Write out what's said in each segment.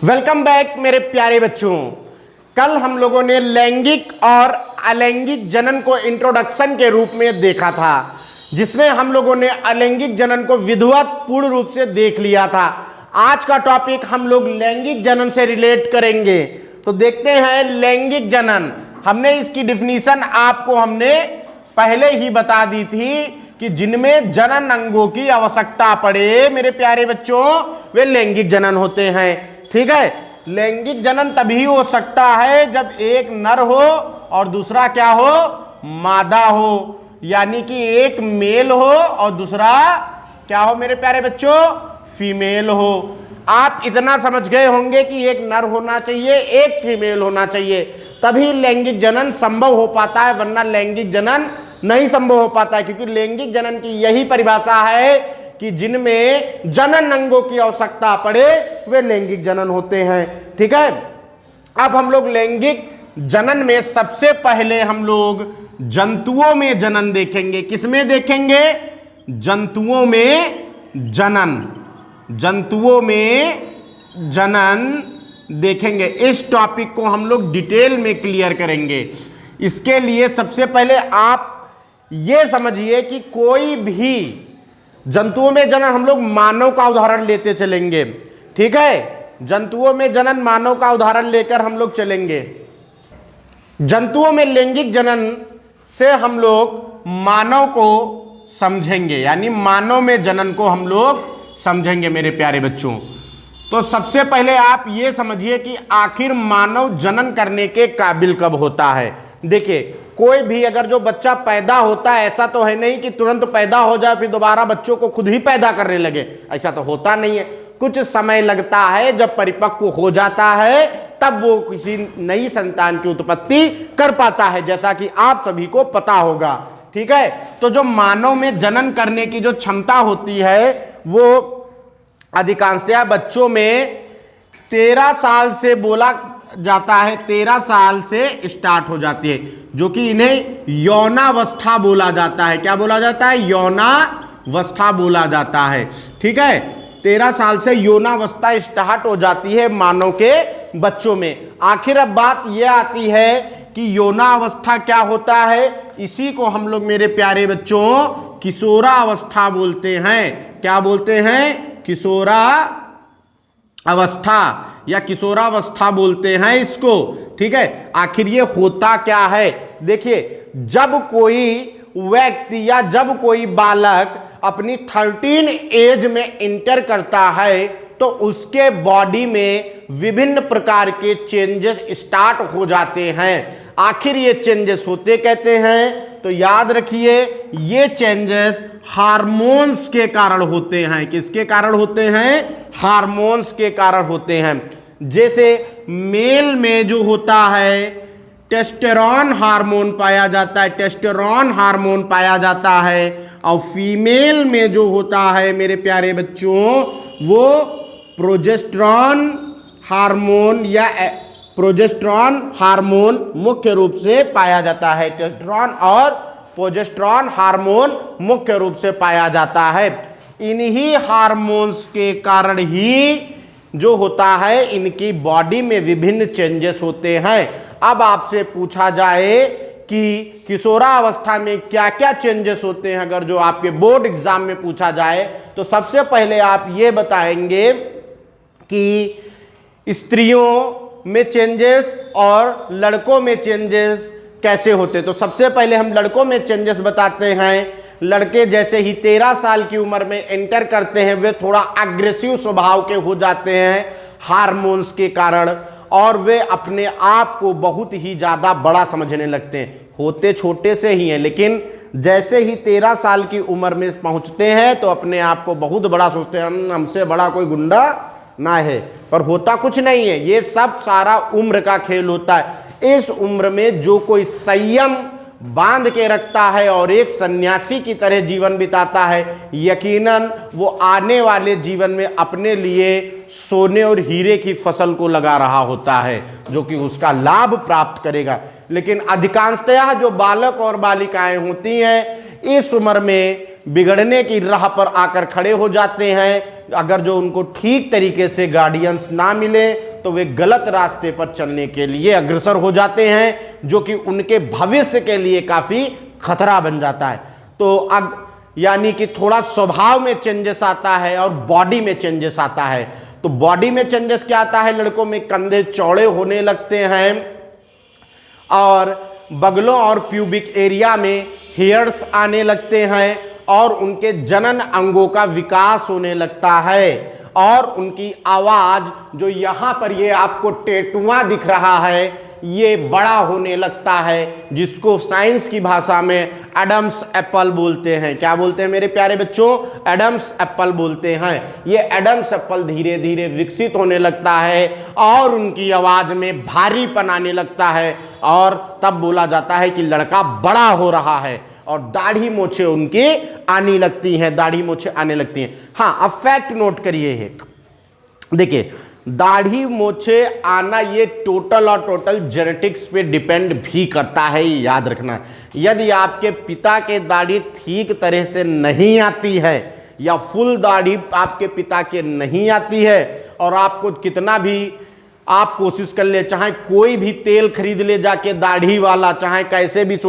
Welcome back मेरे प्यारे बच्चों। कल हम लोगों ने लैंगिक और अलैंगिक जनन को इंट्रोडक्शन के रूप में देखा था, जिसमें हम लोगों ने अलैंगिक जनन को विधिवत पूर्ण रूप से देख लिया था। आज का टॉपिक हम लोग लैंगिक जनन से रिलेट करेंगे। तो देखते हैं लैंगिक जनन। हमने इसकी डिफिनीशन आपको हमने पहले ही बता दी थी कि जिनमें जनन अंगों की आवश्यकता पड़े मेरे प्यारे बच्चों, वे लैंगिक जनन होते हैं। ठीक है, लैंगिक जनन तभी हो सकता है जब एक नर हो और दूसरा क्या हो, मादा हो, यानी कि एक मेल हो और दूसरा क्या हो मेरे प्यारे बच्चों, फीमेल हो। आप इतना समझ गए होंगे कि एक नर होना चाहिए, एक फीमेल होना चाहिए, तभी लैंगिक जनन संभव हो पाता है, वरना लैंगिक जनन नहीं संभव हो पाता है। क्योंकि लैंगिक जनन की यही परिभाषा है कि जिनमें जनन अंगों की आवश्यकता पड़े वे लैंगिक जनन होते हैं। ठीक है, अब हम लोग लैंगिक जनन में सबसे पहले हम लोग जंतुओं में जनन देखेंगे। किसमें देखेंगे? जंतुओं में जनन, जंतुओं में जनन देखेंगे। इस टॉपिक को हम लोग डिटेल में क्लियर करेंगे। इसके लिए सबसे पहले आप ये समझिए कि कोई भी जंतुओं में जनन हम लोग मानव का उदाहरण लेते चलेंगे। ठीक है, जंतुओं में जनन मानव का उदाहरण लेकर हम लोग चलेंगे। जंतुओं में लैंगिक जनन से हम लोग मानव को समझेंगे, यानी मानव में जनन को हम लोग समझेंगे मेरे प्यारे बच्चों। तो सबसे पहले आप ये समझिए कि आखिर मानव जनन करने के काबिल कब होता है। देखिए, कोई भी अगर जो बच्चा पैदा होता है, ऐसा तो है नहीं कि तुरंत पैदा हो जाए फिर दोबारा बच्चों को खुद ही पैदा करने लगे, ऐसा तो होता नहीं है। कुछ समय लगता है, जब परिपक्व हो जाता है तब वो किसी नई संतान की उत्पत्ति कर पाता है, जैसा कि आप सभी को पता होगा। ठीक है, तो जो मानव में जनन करने की जो क्षमता होती है वो अधिकांशतः बच्चों में 13 साल से बोला जाता है, 13 साल से स्टार्ट हो जाती है, जो कि इन्हें यौनावस्था बोला जाता है। क्या बोला जाता है? यौनावस्था बोला जाता है। ठीक है, 13 साल से यौनावस्था स्टार्ट हो जाती है मानव के बच्चों में। आखिर अब बात यह आती है कि यौनावस्था क्या होता है। इसी को हम लोग मेरे प्यारे बच्चों किशोरावस्था बोलते हैं। क्या बोलते हैं? किशोरा अवस्था या किशोरावस्था बोलते हैं इसको। ठीक है, आखिर ये होता क्या है? देखिए, जब कोई व्यक्ति या जब कोई बालक अपनी 13 एज में इंटर करता है तो उसके बॉडी में विभिन्न प्रकार के चेंजेस स्टार्ट हो जाते हैं। आखिर ये चेंजेस होते कहते हैं तो याद रखिए, ये चेंजेस हार्मोन्स के कारण होते हैं। किसके कारण होते हैं? हार्मोन्स के कारण होते हैं। जैसे मेल में जो होता है टेस्टोस्टेरोन हार्मोन पाया जाता है, टेस्टोस्टेरोन हार्मोन पाया जाता है, और फीमेल में जो होता है मेरे प्यारे बच्चों वो प्रोजेस्टेरोन हार्मोन या प्रोजेस्टेरोन हार्मोन मुख्य रूप से पाया जाता है। टेस्टोस्टेरोन और प्रोजेस्टेरोन हार्मोन मुख्य रूप से पाया जाता है। इन्हीं हार्मोन्स के कारण ही जो होता है इनकी बॉडी में विभिन्न चेंजेस होते हैं। अब आपसे पूछा जाए कि किशोरावस्था में क्या क्या चेंजेस होते हैं, अगर जो आपके बोर्ड एग्जाम में पूछा जाए तो सबसे पहले आप ये बताएंगे कि स्त्रियों में चेंजेस और लड़कों में चेंजेस कैसे होते। तो सबसे पहले हम लड़कों में चेंजेस बताते हैं। लड़के जैसे ही 13 साल की उम्र में एंटर करते हैं वे थोड़ा अग्रेसिव स्वभाव के हो जाते हैं हार्मोन्स के कारण, और वे अपने आप को बहुत ही ज़्यादा बड़ा समझने लगते हैं। होते छोटे से ही हैं, लेकिन जैसे ही 13 साल की उम्र में पहुंचते हैं तो अपने आप को बहुत बड़ा सोचते हैं, हमसे बड़ा कोई गुंडा ना है, पर होता कुछ नहीं है। ये सब सारा उम्र का खेल होता है। इस उम्र में जो कोई संयम बांध के रखता है और एक सन्यासी की तरह जीवन बिताता है, यकीनन वो आने वाले जीवन में अपने लिए सोने और हीरे की फसल को लगा रहा होता है, जो कि उसका लाभ प्राप्त करेगा। लेकिन अधिकांशतः जो बालक और बालिकाएं होती हैं इस उम्र में बिगड़ने की राह पर आकर खड़े हो जाते हैं। अगर जो उनको ठीक तरीके से गार्डियंस ना मिले तो वे गलत रास्ते पर चलने के लिए अग्रसर हो जाते हैं, जो कि उनके भविष्य के लिए काफी खतरा बन जाता है। तो अब यानी कि थोड़ा स्वभाव में चेंजेस आता है और बॉडी में चेंजेस आता है। तो बॉडी में चेंजेस क्या आता है, लड़कों में कंधे चौड़े होने लगते हैं और बगलों और प्यूबिक एरिया में हेयर्स आने लगते हैं और उनके जनन अंगों का विकास होने लगता है और उनकी आवाज जो यहां पर ये आपको टेटुआ दिख रहा है ये बड़ा होने लगता है, जिसको साइंस की भाषा में एडम्स एप्पल बोलते हैं। क्या बोलते हैं मेरे प्यारे बच्चों, एडम्स एप्पल बोलते हैं। ये एडम्स एप्पल धीरे धीरे विकसित होने लगता है और उनकी आवाज में भारीपन आने लगता है और तब बोला जाता है कि लड़का बड़ा हो रहा है और दाढ़ी मोछे उनकी आने लगती हैं, दाढ़ी मोछे आने लगती हैं। हाँ, अब फैक्ट नोट करिए एक, देखिए दाढ़ी मोछे आना ये टोटल और टोटल जेनेटिक्स पे डिपेंड भी करता है, याद रखना। यदि आपके पिता के दाढ़ी ठीक तरह से नहीं आती है या फुल दाढ़ी आपके पिता के नहीं आती है और आपको कितना भी आप कोशिश कर ले, चाहे कोई भी तेल खरीद ले जाके दाढ़ी वाला, चाहे कैसे भी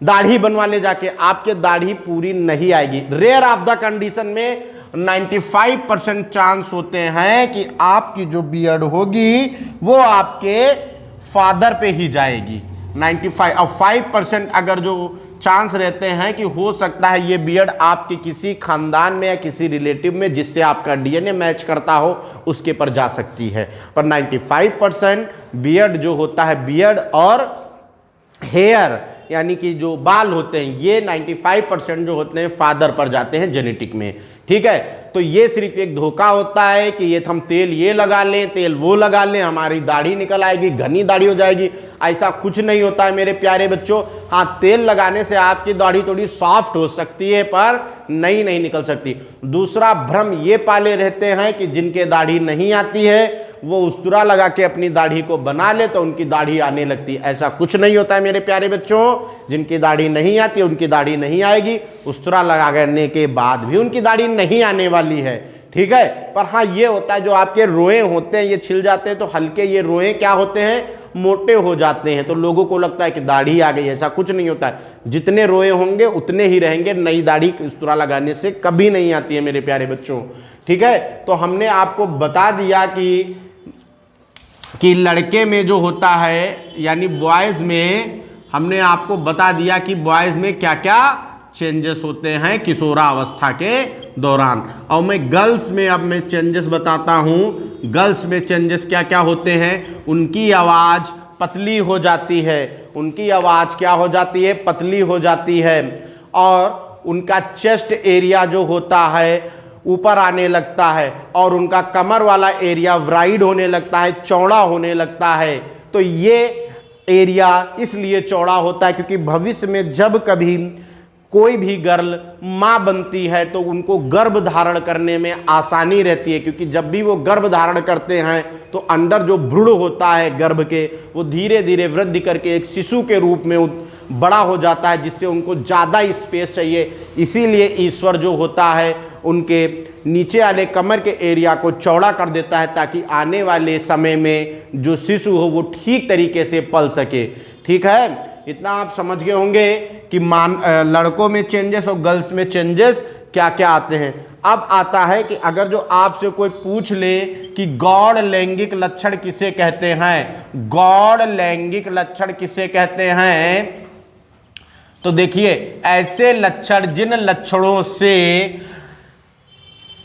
दाढ़ी बनवा ले जाके, आपके दाढ़ी पूरी नहीं आएगी। रेयर ऑफ द कंडीशन में 95% चांस होते हैं कि आपकी जो बियर्ड होगी वो आपके फादर पे ही जाएगी। 95 और 5% अगर जो चांस रहते हैं कि हो सकता है ये बियर्ड आपके किसी खानदान में या किसी रिलेटिव में जिससे आपका डीएनए मैच करता हो उसके पर जा सकती है। पर 95% बियर्ड जो होता है, बियर्ड और हेयर यानी कि जो बाल होते हैं, ये 95% जो होते हैं फादर पर जाते हैं जेनेटिक में। ठीक है, तो ये सिर्फ एक धोखा होता है कि ये हम तेल ये लगा लें, तेल वो लगा लें, हमारी दाढ़ी निकल आएगी, घनी दाढ़ी हो जाएगी। ऐसा कुछ नहीं होता है मेरे प्यारे बच्चों। हाँ, तेल लगाने से आपकी दाढ़ी थोड़ी सॉफ्ट हो सकती है पर नहीं निकल सकती। दूसरा भ्रम ये पाले रहते हैं कि जिनके दाढ़ी नहीं आती है वो उस्तरा लगा के अपनी दाढ़ी को बना ले तो उनकी दाढ़ी आने लगती है। ऐसा कुछ नहीं होता है मेरे प्यारे बच्चों। जिनकी दाढ़ी नहीं आती उनकी दाढ़ी नहीं आएगी, उस्तरा लगाने के बाद भी उनकी दाढ़ी नहीं आने वाली है। ठीक है, पर हाँ ये होता है जो आपके रोए होते हैं ये छिल जाते हैं तो हल्के ये रोए क्या होते हैं, मोटे हो जाते हैं, तो लोगों को लगता है कि दाढ़ी आ गई। ऐसा कुछ नहीं होता है, जितने रोए होंगे उतने ही रहेंगे। नई दाढ़ी उस्तरा लगाने से कभी नहीं आती है मेरे प्यारे बच्चों। ठीक है, तो हमने आपको बता दिया कि लड़के में जो होता है यानी बॉयज़ में, हमने आपको बता दिया कि बॉयज़ में क्या क्या चेंजेस होते हैं किशोरावस्था के दौरान। और मैं गर्ल्स में अब मैं चेंजेस बताता हूँ। गर्ल्स में चेंजेस क्या क्या होते हैं, उनकी आवाज़ पतली हो जाती है, उनकी आवाज़ क्या हो जाती है, पतली हो जाती है और उनका चेस्ट एरिया जो होता है ऊपर आने लगता है और उनका कमर वाला एरिया वाइड होने लगता है, चौड़ा होने लगता है। तो ये एरिया इसलिए चौड़ा होता है क्योंकि भविष्य में जब कभी कोई भी गर्ल माँ बनती है तो उनको गर्भ धारण करने में आसानी रहती है, क्योंकि जब भी वो गर्भ धारण करते हैं तो अंदर जो भ्रूण होता है गर्भ के वो धीरे धीरे वृद्धि करके एक शिशु के रूप में बड़ा हो जाता है, जिससे उनको ज़्यादा स्पेस चाहिए। इसीलिए ईश्वर जो होता है उनके नीचे वाले कमर के एरिया को चौड़ा कर देता है ताकि आने वाले समय में जो शिशु हो वो ठीक तरीके से पल सके। ठीक है, इतना आप समझ गए होंगे कि लड़कों में चेंजेस और गर्ल्स में चेंजेस क्या क्या आते हैं। अब आता है कि अगर जो आपसे कोई पूछ ले कि गौड़ लैंगिक लक्षण किसे कहते हैं, गौड़ लैंगिक लक्षण किसे कहते हैं, तो देखिए ऐसे लक्षण जिन लक्षणों से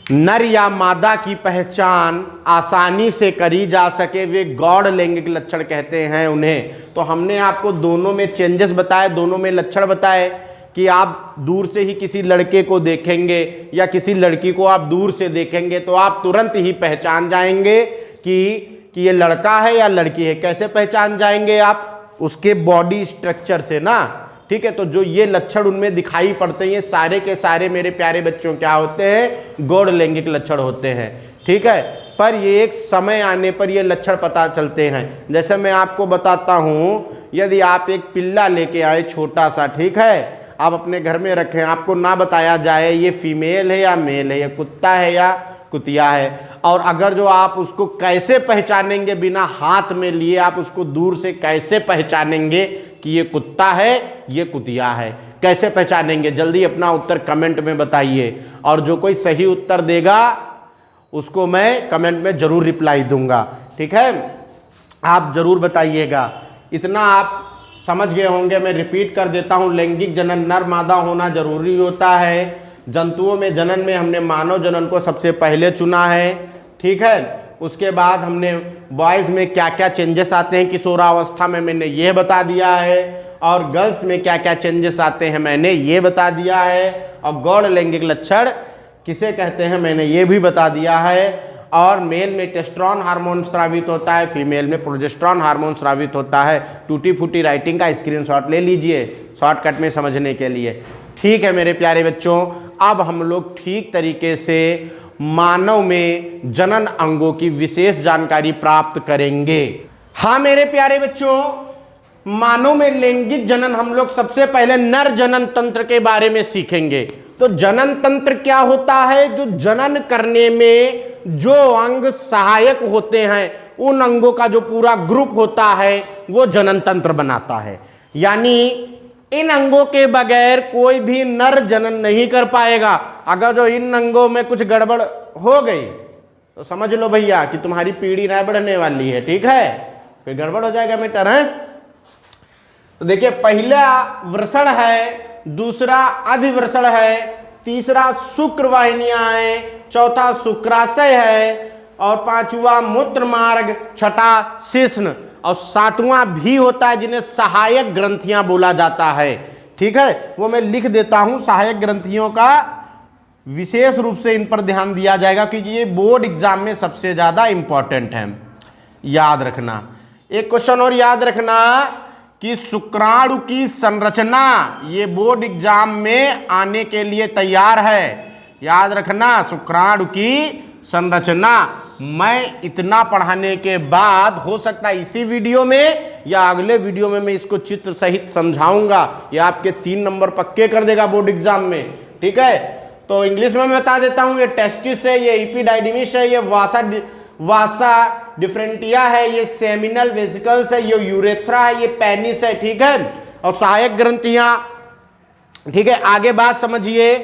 नर या मादा की पहचान आसानी से करी जा सके वे गौड़ लैंगिक लक्षण कहते हैं उन्हें। तो हमने आपको दोनों में चेंजेस बताए, दोनों में लक्षण बताए कि आप दूर से ही किसी लड़के को देखेंगे या किसी लड़की को आप दूर से देखेंगे तो आप तुरंत ही पहचान जाएंगे कि ये लड़का है या लड़की है। कैसे पहचान जाएंगे आप, उसके बॉडी स्ट्रक्चर से ना। ठीक है, तो जो ये लक्षण उनमें दिखाई पड़ते हैं ये सारे के सारे मेरे प्यारे बच्चों क्या होते हैं, गौड़ लैंगिक लक्षण होते हैं। ठीक है, पर ये एक समय आने पर ये लक्षण पता चलते हैं। जैसे मैं आपको बताता हूँ, यदि आप एक पिल्ला लेके आए छोटा सा, ठीक है, आप अपने घर में रखें, आपको ना बताया जाए ये फीमेल है या मेल है, ये कुत्ता है या कुतिया है। और अगर जो आप उसको कैसे पहचानेंगे, बिना हाथ में लिए आप उसको दूर से कैसे पहचानेंगे कि ये कुत्ता है, ये कुतिया है, कैसे पहचानेंगे? जल्दी अपना उत्तर कमेंट में बताइए। और जो कोई सही उत्तर देगा उसको मैं कमेंट में ज़रूर रिप्लाई दूंगा, ठीक है? आप ज़रूर बताइएगा। इतना आप समझ गए होंगे, मैं रिपीट कर देता हूँ। लैंगिक जनन नर मादा होना जरूरी होता है। जंतुओं में जनन में हमने मानव जनन को सबसे पहले चुना है, ठीक है? उसके बाद हमने बॉयज़ में क्या क्या चेंजेस आते हैं किशोरावस्था में मैंने ये बता दिया है, और गर्ल्स में क्या क्या चेंजेस आते हैं मैंने ये बता दिया है, और गौण लैंगिक लक्षण किसे कहते हैं मैंने ये भी बता दिया है। और मेल में टेस्टोस्टेरोन हार्मोन स्रावित होता है, फीमेल में प्रोजेस्टेरोन हार्मोन स्रावित होता है। टूटी फूटी राइटिंग का स्क्रीनशॉट ले लीजिए शॉर्टकट में समझने के लिए, ठीक है मेरे प्यारे बच्चों? अब हम लोग ठीक तरीके से मानव में जनन अंगों की विशेष जानकारी प्राप्त करेंगे। हाँ मेरे प्यारे बच्चों, मानव में लैंगिक जनन हम लोग सबसे पहले नर जनन तंत्र के बारे में सीखेंगे। तो जनन तंत्र क्या होता है? जो जनन करने में जो अंग सहायक होते हैं, उन अंगों का जो पूरा ग्रुप होता है वो जनन तंत्र बनाता है। यानी इन अंगों के बगैर कोई भी नर जनन नहीं कर पाएगा। अगर जो इन अंगों में कुछ गड़बड़ हो गई तो समझ लो भैया कि तुम्हारी पीढ़ी ना बढ़ने वाली है, ठीक है? फिर गड़बड़ हो जाएगा बेटर, है? तो देखिए, पहला वृषण है, दूसरा अधिवृषण है, तीसरा शुक्र वाहिनियां हैं, चौथा शुक्राशय है, और पांचवा मूत्र मार्ग, छठा शिश्न, और सातवां भी होता है जिन्हें सहायक ग्रंथियां बोला जाता है, ठीक है? वो मैं लिख देता हूं। सहायक ग्रंथियों का विशेष रूप से इन पर ध्यान दिया जाएगा क्योंकि ये बोर्ड एग्जाम में सबसे ज्यादा इंपॉर्टेंट है, याद रखना। एक क्वेश्चन और याद रखना कि शुक्राणु की संरचना ये बोर्ड एग्जाम में आने के लिए तैयार है, याद रखना। शुक्राणु की संरचना मैं इतना पढ़ाने के बाद हो सकता है इसी वीडियो में या अगले वीडियो में मैं इसको चित्र सहित समझाऊंगा। ये आपके 3 नंबर पक्के कर देगा बोर्ड एग्जाम में, ठीक है? तो इंग्लिश में मैं बता देता हूं, ये टेस्टिस है, ये एपिडाइडिमिस है, ये वासा डिफरेंटिया है, ये सेमिनल वेसिकल्स है, ये यूरेथ्रा है, ये पेनिस है, ठीक है? और सहायक ग्रंथियां, ठीक है? आगे बात समझिए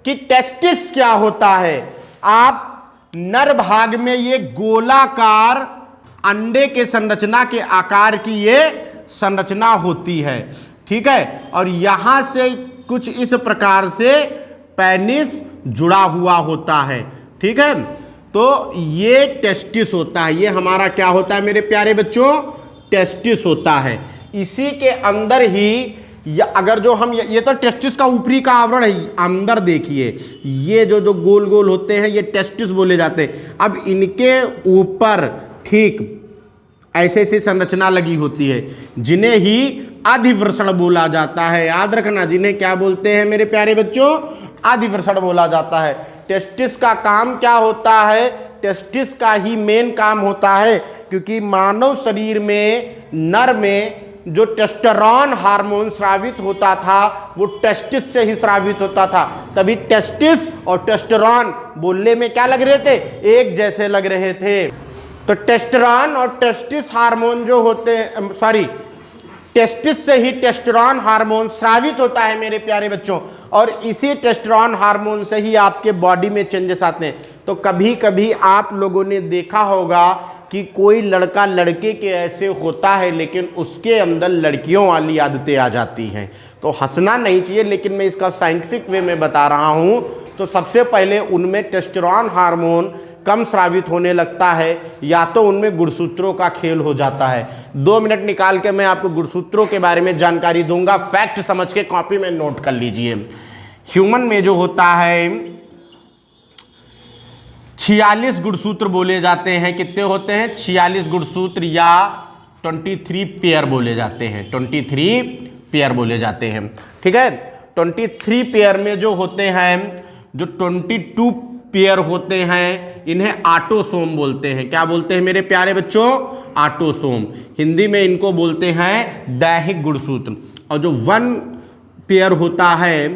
कि टेस्टिस क्या होता है। आप नर भाग में ये गोलाकार अंडे के संरचना के आकार की ये संरचना होती है, ठीक है? और यहां से कुछ इस प्रकार से पेनिस जुड़ा हुआ होता है, ठीक है? तो ये टेस्टिस होता है, ये हमारा क्या होता है मेरे प्यारे बच्चों? टेस्टिस होता है। इसी के अंदर ही अगर जो हम ये तो टेस्टिस का ऊपरी का आवरण है, अंदर देखिए ये जो गोल गोल होते हैं ये टेस्टिस बोले जाते हैं। अब इनके ऊपर ठीक ऐसे ऐसी संरचना लगी होती है जिन्हें ही अधिवृषण बोला जाता है, याद रखना। जिन्हें क्या बोलते हैं मेरे प्यारे बच्चों? अधिवृषण बोला जाता है। टेस्टिस का काम क्या होता है? टेस्टिस का ही मेन काम होता है, क्योंकि मानव शरीर में नर में जो टेस्टोस्टेरोन हार्मोन स्रावित होता था वो टेस्टिस से ही स्रावित होता था। तभी टेस्टिस और टेस्टोस्टेरोन बोलने में क्या लग रहे थे? एक जैसे लग रहे थे। तो टेस्टोस्टेरोन और टेस्टिस हार्मोन जो होते हैं, सॉरी, टेस्टिस से ही टेस्टोस्टेरोन हार्मोन स्रावित होता है मेरे प्यारे बच्चों, और इसी टेस्टोस्टेरोन हार्मोन से ही आपके बॉडी में चेंजेस आते हैं। तो कभी कभी आप लोगों ने देखा होगा कि कोई लड़का लड़के के ऐसे होता है लेकिन उसके अंदर लड़कियों वाली आदतें आ जाती हैं। तो हंसना नहीं चाहिए, लेकिन मैं इसका साइंटिफिक वे में बता रहा हूं। तो सबसे पहले उनमें टेस्टोस्टेरोन हार्मोन कम स्रावित होने लगता है, या तो उनमें गुणसूत्रों का खेल हो जाता है। 2 मिनट निकाल के मैं आपको गुणसूत्रों के बारे में जानकारी दूंगा, फैक्ट समझ के कॉपी में नोट कर लीजिए। ह्यूमन में जो होता है 46 गुणसूत्र बोले जाते हैं। कितने होते हैं? 46 गुणसूत्र, या 23 पेयर बोले जाते हैं। 23 पेयर बोले जाते हैं, ठीक है? 23 पेयर में जो होते हैं, जो 22 पेयर होते हैं, इन्हें ऑटोसोम बोलते हैं। क्या बोलते हैं मेरे प्यारे बच्चों? ऑटोसोम। हिंदी में इनको बोलते हैं दैहिक गुणसूत्र। और जो 1 पेयर होता है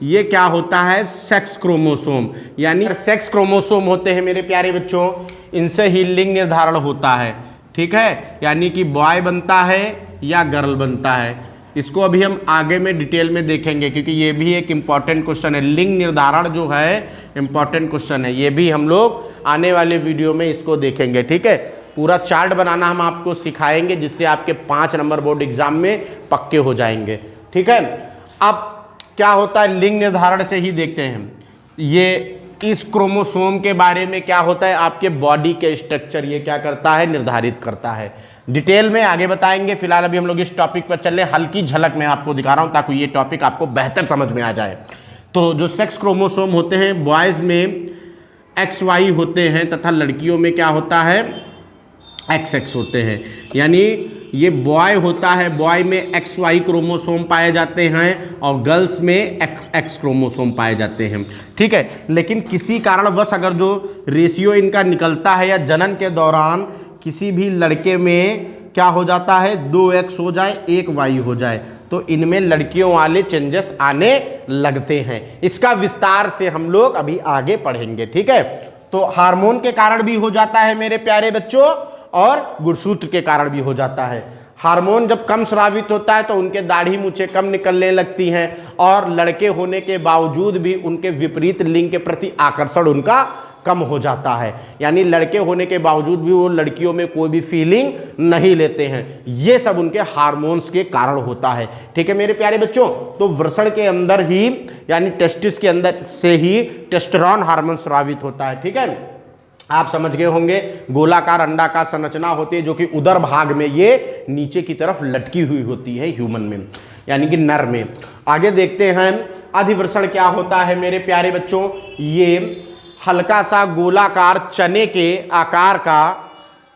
ये क्या होता है, सेक्स क्रोमोसोम। यानी सेक्स क्रोमोसोम होते हैं मेरे प्यारे बच्चों, इनसे ही लिंग निर्धारण होता है, ठीक है। यानी कि बॉय बनता है या गर्ल बनता है, इसको अभी हम आगे में डिटेल में देखेंगे, क्योंकि ये भी एक इम्पॉर्टेंट क्वेश्चन है। लिंग निर्धारण जो है इम्पॉर्टेंट क्वेश्चन है, ये भी हम लोग आने वाले वीडियो में इसको देखेंगे, ठीक है। पूरा चार्ट बनाना हम आपको सिखाएंगे, जिससे आपके 5 नंबर बोर्ड एग्जाम में पक्के हो जाएंगे, ठीक है। अब क्या होता है, लिंग निर्धारण से ही देखते हैं। ये इस क्रोमोसोम के बारे में क्या होता है, आपके बॉडी के स्ट्रक्चर ये क्या करता है, निर्धारित करता है। डिटेल में आगे बताएंगे, फिलहाल अभी हम लोग इस टॉपिक पर चल रहे, हल्की झलक में आपको दिखा रहा हूं ताकि ये टॉपिक आपको बेहतर समझ में आ जाए। तो जो सेक्स क्रोमोसोम होते हैं, बॉयज़ में XY होते हैं तथा लड़कियों में क्या होता है, XX होते हैं। यानी ये बॉय होता है, बॉय में XY क्रोमोसोम पाए जाते हैं और गर्ल्स में XX क्रोमोसोम पाए जाते हैं, ठीक है। लेकिन किसी कारणवश अगर जो रेशियो इनका निकलता है या जनन के दौरान किसी भी लड़के में क्या हो जाता है, 2X हो जाए 1Y हो जाए, तो इनमें लड़कियों वाले चेंजेस आने लगते हैं। इसका विस्तार से हम लोग अभी आगे पढ़ेंगे, ठीक है। तो हार्मोन के कारण भी हो जाता है मेरे प्यारे बच्चों, और गुणसूत्र के कारण भी हो जाता है। हार्मोन जब कम स्रावित होता है तो उनके दाढ़ी मूछें कम निकलने लगती हैं, और लड़के होने के बावजूद भी उनके विपरीत लिंग के प्रति आकर्षण उनका कम हो जाता है। यानी लड़के होने के बावजूद भी वो लड़कियों में कोई भी फीलिंग नहीं लेते हैं। ये सब उनके हार्मोन्स के कारण होता है, ठीक है मेरे प्यारे बच्चों। तो वृषण के अंदर ही यानी टेस्टिस के अंदर से ही टेस्टोस्टेरोन हार्मोन स्रावित होता है, ठीक है। आप समझ गए होंगे, गोलाकार अंडाकार संरचना होती है जो कि उदर भाग में ये नीचे की तरफ लटकी हुई होती है ह्यूमन में, यानी कि नर में। आगे देखते हैं अधिवृषण क्या होता है मेरे प्यारे बच्चों। ये हल्का सा गोलाकार चने के आकार का,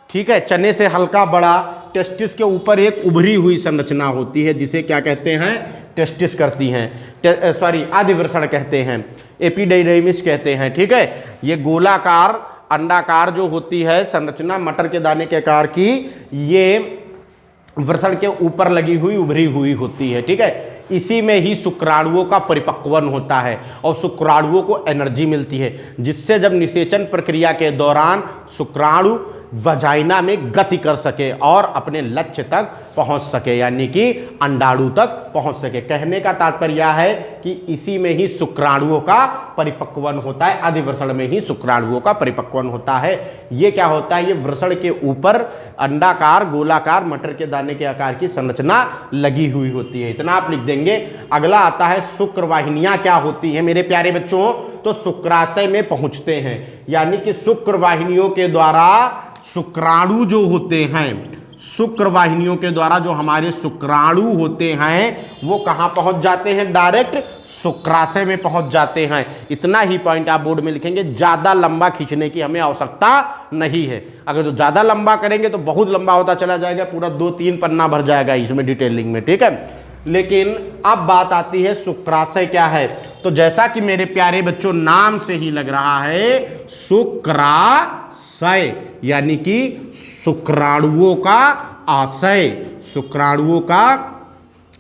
ठीक है, चने से हल्का बड़ा टेस्टिस के ऊपर एक उभरी हुई संरचना होती है, जिसे क्या कहते हैं, टेस्टिस करती हैं, सॉरी अधिवृषण कहते हैं, एपिडिडीमिस कहते हैं, ठीक है। ये गोलाकार अंडाकार जो होती है संरचना मटर के दाने के आकार की, ये वृषण के ऊपर लगी हुई उभरी हुई होती है, ठीक है। इसी में ही शुक्राणुओं का परिपक्वन होता है और शुक्राणुओं को एनर्जी मिलती है, जिससे जब निषेचन प्रक्रिया के दौरान शुक्राणु वजाइना में गति कर सके और अपने लक्ष्य तक पहुंच सके, यानी कि अंडाणु तक पहुंच सके। कहने का तात्पर्य यह है कि इसी में ही शुक्राणुओं का परिपक्वन होता है, अधिवृषण में ही शुक्राणुओं का परिपक्वन होता है। ये क्या होता है, ये वृषण के ऊपर अंडाकार गोलाकार मटर के दाने के आकार की संरचना लगी हुई होती है। इतना आप लिख देंगे। अगला आता है शुक्रवाहिनियां क्या होती हैं मेरे प्यारे बच्चों। तो शुक्राशय में पहुंचते हैं, यानी कि शुक्रवाहिनियों के द्वारा शुक्राणु जो होते हैं, शुक्रवाहिनियों के द्वारा जो हमारे शुक्राणु होते हैं वो कहाँ पहुंच जाते हैं, डायरेक्ट शुक्राशय में पहुंच जाते हैं। इतना ही पॉइंट आप बोर्ड में लिखेंगे, ज़्यादा लंबा खींचने की हमें आवश्यकता नहीं है। अगर जो ज़्यादा लंबा करेंगे तो बहुत लंबा होता चला जाएगा, पूरा 2-3 पन्ना भर जाएगा इसमें डिटेलिंग में, ठीक है। लेकिन अब बात आती है शुक्राशय क्या है। तो जैसा कि मेरे प्यारे बच्चों नाम से ही लग रहा है, शुक्राशय यानी कि शुक्राणुओं का आशय, शुक्राणुओं का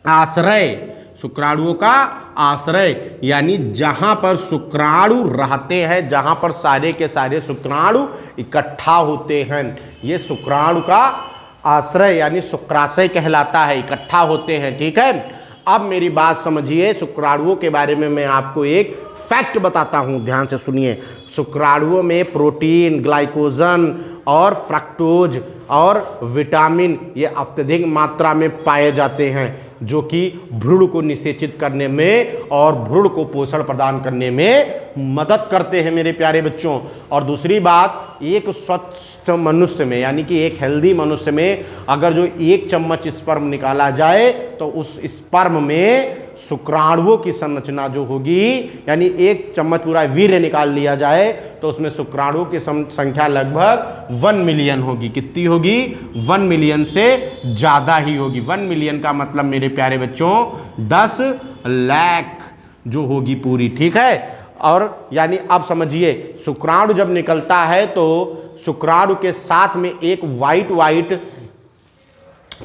आश्रय, शुक्राणुओं का आश्रय, यानी जहां पर शुक्राणु रहते हैं, जहां पर सारे के सारे शुक्राणु इकट्ठा होते हैं, ये शुक्राणु का आश्रय यानी शुक्राशय कहलाता है, इकट्ठा होते हैं, ठीक है। अब मेरी बात समझिए, शुक्राणुओं के बारे में मैं आपको एक फैक्ट बताता हूं, ध्यान से सुनिए। शुक्राणुओं में प्रोटीन, ग्लाइकोजन और फ्रक्टोज और विटामिन ये अत्यधिक मात्रा में पाए जाते हैं, जो कि भ्रूण को निषेचित करने में और भ्रूण को पोषण प्रदान करने में मदद करते हैं मेरे प्यारे बच्चों। और दूसरी बात, एक स्वस्थ मनुष्य में यानी कि एक हेल्दी मनुष्य में अगर जो 1 चम्मच स्पर्म निकाला जाए तो उस स्पर्म में शुक्राणुओं की संरचना जो होगी, यानी 1 चम्मच पूरा वीर्य निकाल लिया जाए तो उसमें शुक्राणुओं की संख्या लगभग 1 मिलियन होगी। कितनी होगी? 1 मिलियन से ज़्यादा ही होगी। 1 मिलियन का मतलब मेरे प्यारे बच्चों 10 लाख जो होगी पूरी, ठीक है। और यानी अब समझिए, शुक्राणु जब निकलता है तो शुक्राणु के साथ में एक वाइट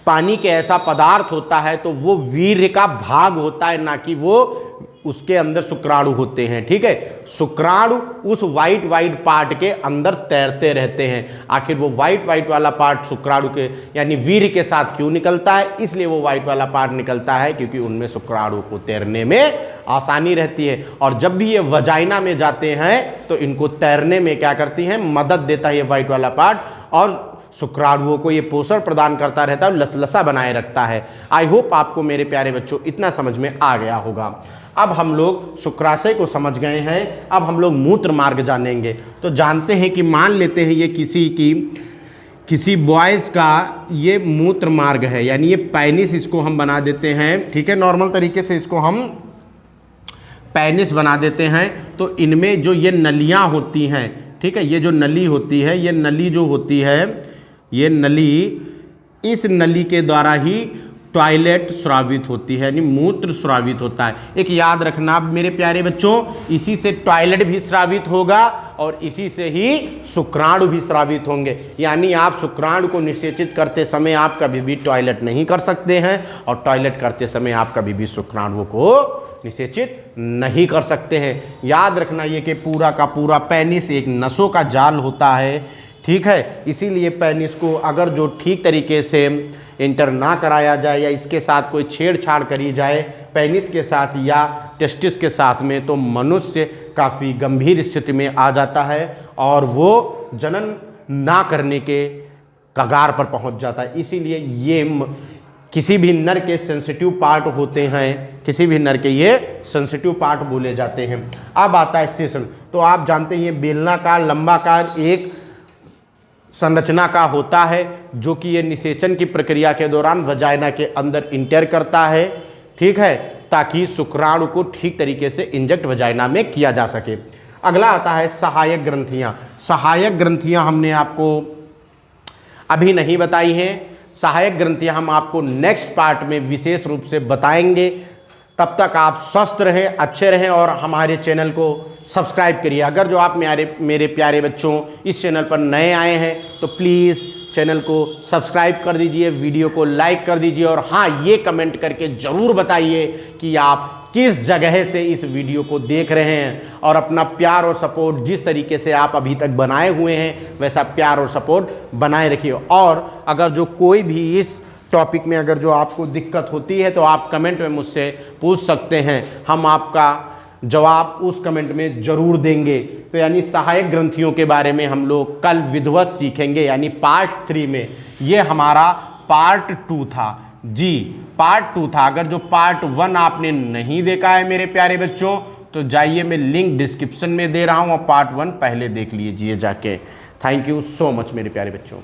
पानी के ऐसा पदार्थ होता है, तो वो वीर्य का भाग होता है, ना कि वो उसके अंदर शुक्राणु होते हैं। ठीक है, शुक्राणु उस वाइट वाइट पार्ट के अंदर तैरते रहते हैं। आखिर वो वाइट वाइट वाला पार्ट शुक्राणु के यानी वीर्य के साथ क्यों निकलता है? इसलिए वो वाइट वाला पार्ट निकलता है क्योंकि उनमें शुक्राणु को तैरने में आसानी रहती है। और जब भी ये वजाइना में जाते हैं तो इनको तैरने में क्या करती हैं? मदद देता है ये वाइट वाला पार्ट, और शुक्राणुओं को ये पोषण प्रदान करता रहता है और लसलसा बनाए रखता है। आई होप आपको मेरे प्यारे बच्चों इतना समझ में आ गया होगा। अब हम लोग शुक्राशय को समझ गए हैं, अब हम लोग मूत्र मार्ग जानेंगे। तो जानते हैं कि मान लेते हैं ये किसी बॉयज़ का ये मूत्र मार्ग है, यानी ये पेनिस इसको हम बना देते हैं। ठीक है, नॉर्मल तरीके से इसको हम पेनिस बना देते हैं। तो इनमें जो ये नलियाँ होती हैं, ठीक है, ये जो नली होती है, ये नली जो होती है, ये नली, इस नली के द्वारा ही टॉयलेट स्रावित होती है, यानी मूत्र स्रावित होता है। एक याद रखना मेरे प्यारे बच्चों, इसी से टॉयलेट भी स्रावित होगा और इसी से ही शुक्राणु भी स्रावित होंगे। यानी आप शुक्राणु को निषेचित करते समय आप कभी भी टॉयलेट नहीं कर सकते हैं, और टॉयलेट करते समय आप कभी भी शुक्राणुओं को निषेचित नहीं कर सकते हैं। याद रखना ये कि पूरा का पूरा पेनिस एक नसों का जाल होता है। ठीक है, इसीलिए पेनिस को अगर जो ठीक तरीके से इंटर ना कराया जाए या इसके साथ कोई छेड़छाड़ करी जाए पेनिस के साथ या टेस्टिस के साथ में, तो मनुष्य काफ़ी गंभीर स्थिति में आ जाता है और वो जनन ना करने के कगार पर पहुंच जाता है। इसीलिए ये किसी भी नर के सेंसिटिव पार्ट होते हैं, किसी भी नर के ये सेंसिटिव पार्ट बोले जाते हैं। अब आता है सेशन। तो आप जानते हैं ये बेलनाकार लंबाकार एक संरचना का होता है जो कि ये निषेचन की प्रक्रिया के दौरान वजाइना के अंदर इंटर करता है। ठीक है, ताकि शुक्राणु को ठीक तरीके से इंजेक्ट वजाइना में किया जा सके। अगला आता है सहायक ग्रंथियाँ। सहायक ग्रंथियाँ हमने आपको अभी नहीं बताई हैं। सहायक ग्रंथियाँ हम आपको नेक्स्ट पार्ट में विशेष रूप से बताएंगे। तब तक आप स्वस्थ रहें, अच्छे रहें और हमारे चैनल को सब्सक्राइब करिए। अगर जो आप मेरे प्यारे बच्चों इस चैनल पर नए आए हैं तो प्लीज़ चैनल को सब्सक्राइब कर दीजिए, वीडियो को लाइक कर दीजिए, और हाँ, ये कमेंट करके ज़रूर बताइए कि आप किस जगह से इस वीडियो को देख रहे हैं, और अपना प्यार और सपोर्ट जिस तरीके से आप अभी तक बनाए हुए हैं वैसा प्यार और सपोर्ट बनाए रखिए। और अगर जो कोई भी इस टॉपिक में अगर जो आपको दिक्कत होती है तो आप कमेंट में मुझसे पूछ सकते हैं, हम आपका जवाब उस कमेंट में ज़रूर देंगे। तो यानी सहायक ग्रंथियों के बारे में हम लोग कल विधिवत सीखेंगे, यानी पार्ट 3 में। ये हमारा पार्ट 2 था जी, पार्ट 2 था। अगर जो पार्ट 1 आपने नहीं देखा है मेरे प्यारे बच्चों तो जाइए, मैं लिंक डिस्क्रिप्शन में दे रहा हूँ और पार्ट 1 पहले देख लीजिए जाके। थैंक यू सो मच मेरे प्यारे बच्चों।